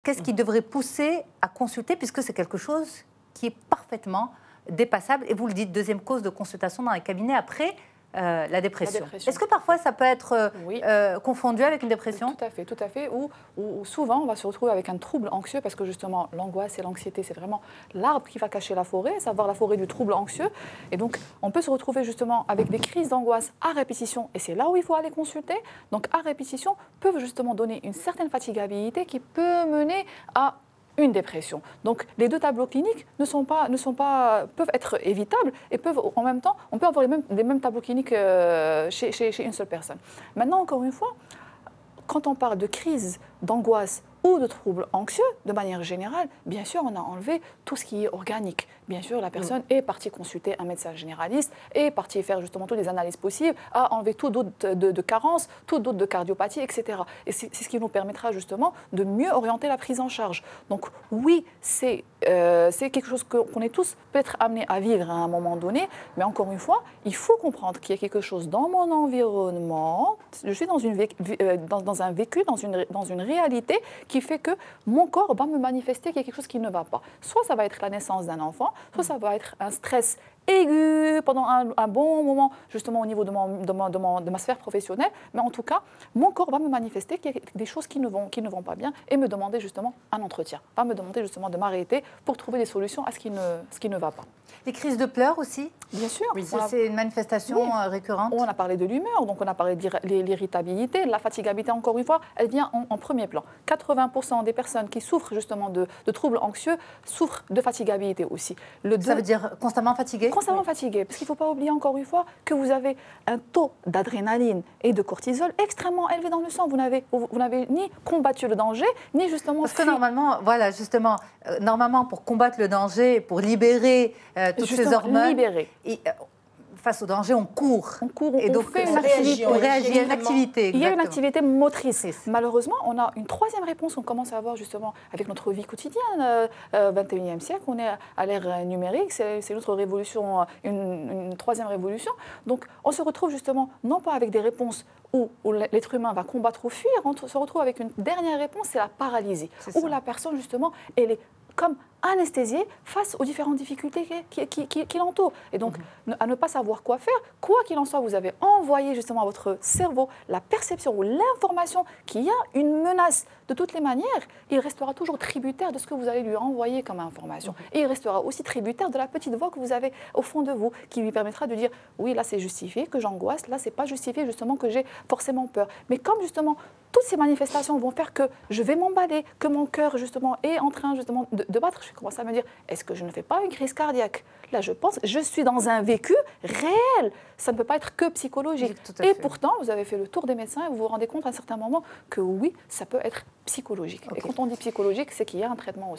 Qu'est-ce qui devrait pousser à consulter, puisque c'est quelque chose qui est parfaitement dépassable. Et vous le dites, deuxième cause de consultation dans les cabinets après la dépression. Est-ce que parfois ça peut être confondu avec une dépression? Tout à fait. Ou souvent on va se retrouver avec un trouble anxieux parce que justement l'angoisse et l'anxiété c'est vraiment l'arbre qui va cacher la forêt, savoir la forêt du trouble anxieux. Et donc on peut se retrouver justement avec des crises d'angoisse à répétition et c'est là où il faut aller consulter. Donc à répétition peuvent justement donner une certaine fatigabilité qui peut mener à une dépression. Donc les deux tableaux cliniques peuvent être évitables et peuvent en même temps, on peut avoir les mêmes tableaux cliniques chez une seule personne. Maintenant, encore une fois, quand on parle de crise d'angoisse ou de troubles anxieux, de manière générale, bien sûr, on a enlevé tout ce qui est organique. Bien sûr, la personne est partie consulter un médecin généraliste, est partie faire justement toutes les analyses possibles, a enlevé tout d'autres de carences, tout d'autres de cardiopathie, etc. Et c'est ce qui nous permettra justement de mieux orienter la prise en charge. Donc oui, c'est quelque chose qu'on est tous peut-être amenés à vivre à un moment donné, mais encore une fois, il faut comprendre qu'il y a quelque chose dans mon environnement, je suis dans un vécu, dans une réalité qui fait que mon corps va me manifester qu'il y a quelque chose qui ne va pas. Soit ça va être la naissance d'un enfant, soit ça va être un stress aigu pendant un bon moment, justement au niveau de ma sphère professionnelle. Mais en tout cas, mon corps va me manifester qu'il y a des choses qui ne vont pas bien et me demander justement un entretien, va me demander justement de m'arrêter pour trouver des solutions à ce qui ne va pas. Les crises de pleurs aussi? Bien sûr. Oui, c'est une manifestation récurrente. On a parlé de l'humeur, donc on a parlé de l'irritabilité, la fatigabilité, encore une fois, elle vient en premier plan. 80% des personnes qui souffrent justement de troubles anxieux souffrent de fatigabilité aussi. Ça veut dire constamment fatigué? Constamment fatigué, parce qu'il ne faut pas oublier encore une fois que vous avez un taux d'adrénaline et de cortisol extrêmement élevé dans le sang. Vous n'avez ni combattu le danger, ni justement... Parce que normalement, voilà, justement, normalement pour combattre le danger, pour libérer toutes ces hormones... Face au danger, on court. Et donc, on réagit à une activité. Il y a une activité motrice. Malheureusement, on a une troisième réponse qu'on commence à avoir justement avec notre vie quotidienne. 21e siècle, on est à l'ère numérique, c'est notre révolution, une troisième révolution. Donc, on se retrouve justement, non pas avec des réponses où l'être humain va combattre ou fuir, on se retrouve avec une dernière réponse, c'est la paralysie. Où la personne, justement, elle est comme anesthésiée face aux différentes difficultés qui l'entourent. Et donc, à ne pas savoir quoi faire, quoi qu'il en soit, vous avez envoyé justement à votre cerveau la perception ou l'information qu'il y a une menace. De toutes les manières, il restera toujours tributaire de ce que vous allez lui envoyer comme information. Et il restera aussi tributaire de la petite voix que vous avez au fond de vous, qui lui permettra de dire « oui, là c'est justifié, que j'angoisse, là c'est pas justifié justement que j'ai forcément peur ». Mais comme justement, toutes ces manifestations vont faire que je vais m'emballer, que mon cœur justement est en train justement de battre, je commence à me dire « est-ce que je ne fais pas une crise cardiaque ?» Là, je pense, je suis dans un vécu réel. Ça ne peut pas être que psychologique. Et pourtant, vous avez fait le tour des médecins et vous vous rendez compte à un certain moment que oui, ça peut être psychologique. Et quand on dit psychologique, c'est qu'il y a un traitement aussi.